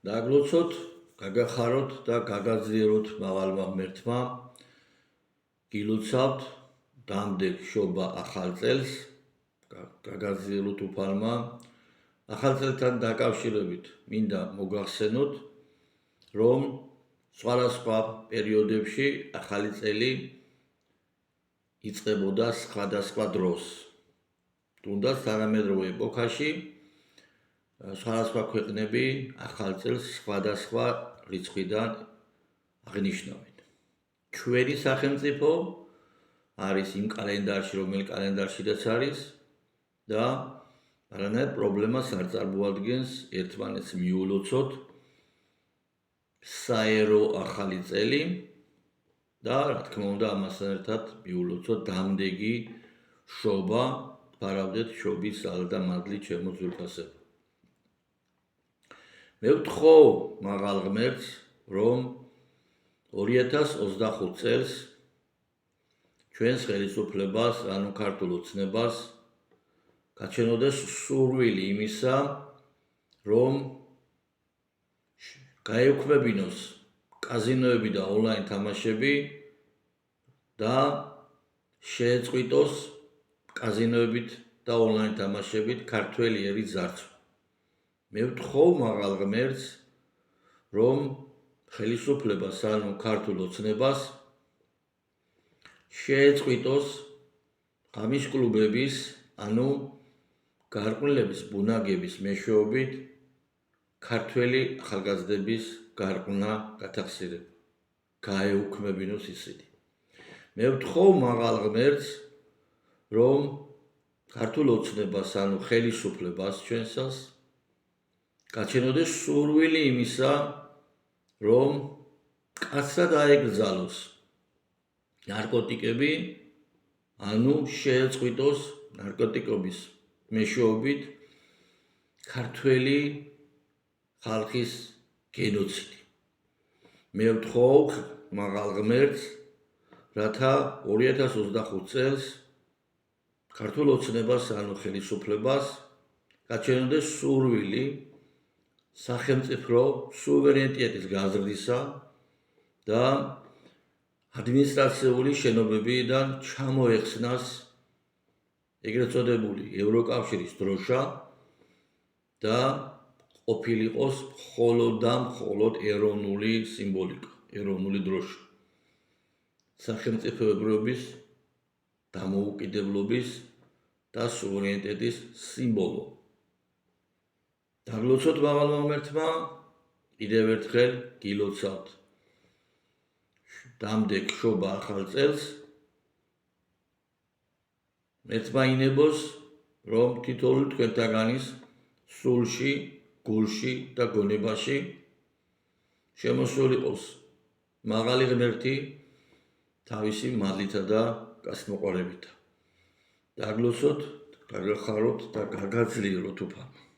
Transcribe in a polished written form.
Დაგლოცოთ, გაგახაროთ და გაგაძლიეროთ მაღალმა ღმერთმა. გილოცავთ დამდეგ შობა ახალ წელს, გაგაძლიეროთ უფალმა. ახალ წელთან დაკავშირებით მინდა მოგახსენოთ, რომ სხვადასხვა პერიოდებში ახალი წელი იწყებოდა სხვადასხვა დროს. თუნდაც თანამედროვე ეპოქაში სხვადასხვა ქვეყნები ახალ წელს სხვადასხვა რიცხვიდან აღნიშნავენ. ჩვენი სახელმწიფო არის იმ კალენდარში, რომელი კალენდარშიც არის და არანაირ პრობლემას არ წარმოადგენს ერთმანეთს მიულოცოთ საერო ახალი წელი და რა თქმა უნდა ამასთან ერთად მიულოცოთ დამდეგი შობა, ფარავდეთ შობის ალ და მადლი ჩემო ძვირფასებო. მე ვთხოვ მაღალ ღმერთს, რომ 2025 წელს ჩვენს ხელისუფლებას, ანუ ქართულ ოცნებას გაჩენოდეს სურვილი იმისა, რომ გაეუქმებინოს კაზინოები და ონლაინ თამაშები და შეეწყვიტოს კაზინოებით და ონლაინ თამაშებით ქართველი ერის ძარცვა. მე ვთხოვ მაღალ ღმერთს, რომ ხელისუფლებას, ანუ ქართულ ოცნებას შეეწყვიტოს ღამის კლუბების, ანუ გარყვნილების ბუნაგების მეშვეობით ქართველი ახალგაზრდების გარყვნა გათახსირება, გაეუქმებინოს ისინი. მე ვთხოვ მაღალ ღმერთს, რომ ქართულ ოცნებას, ანუ ხელისუფლებას ჩვენსას გაჩენოდეს სურვილი იმისა, რომ კაცად აეკრძალოს ნარკოტიკები, ანუ შეეწყვიტოს ნარკოტიკების მეშვეობით ქართველი ხალხის გენოციდი. მე ვთხოვ მაღალ ღმერთს, რათა 2025 წელს ქართულ ოცნებას, ანუ ხელისუფლებას გაჩენოდეს სურვილი სახელმწიფო სუვერენიტეტის გაზრდისა და ადმინისტრაციული შენობებიდან ჩამოეხსნას ეგრეთ წოდებული ევროკავშირის დროშა და ყოფილიყოს მხოლოდ ეროვნული სიმბოლიკა, ეროვნული დროშა. სახელმწიფოებრიობის დამოუკიდებლობის და სუვერენიტეტის სიმბოლო. დაგლოცოთ მაღალმა ღმერთმა, კიდევ ერთხელ გილოცავთ დამდეგ შობა ახალ წელს. მეცმაინებოს, რომ თითოეული თქვენთაგანის სულში, გულში და გონებაში შემოსულიყოს მაღალი ღმერთი თავისი მადლითა და გასმოყვარებითა. დაგლოცოთ, გაგახაროთ და გაგაძლიეროთ უფალმა.